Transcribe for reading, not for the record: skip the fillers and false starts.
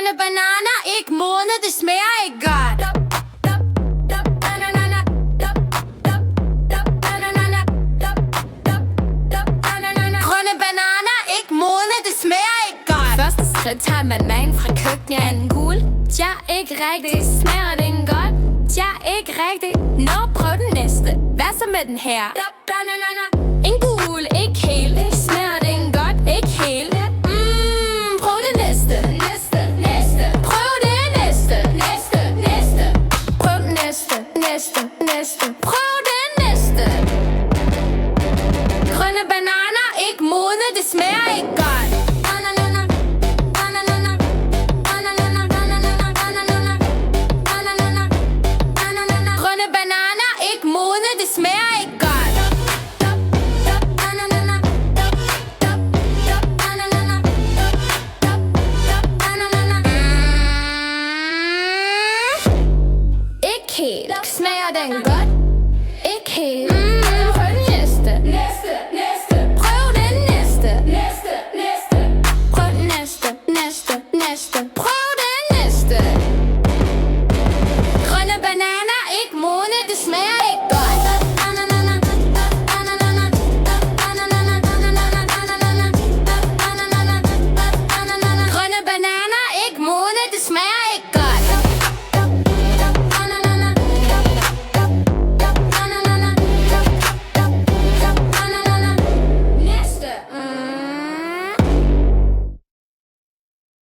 Grønne bananer, ikke modne, det smager ikke godt. Grønne bananer, ikke modne, det smager ikke godt. Første skridt tager bananen fra køkkenet. Er den gul? Tja, ikke rigtigt. Smager den godt? Tja, ikke rigtigt. Nå, prøv den næste. Hvad så med den her? En gul, ikke helt. Smager den godt? Ikke helt. Prøv det næste. Prøv det næste. Prøv den næste. Prøv det næste. Grønne bananer, ikke modne, det smager ikke godt. Grønne bananer, ikke modne, det smager ikke godt. Ikke helt. Smager den godt?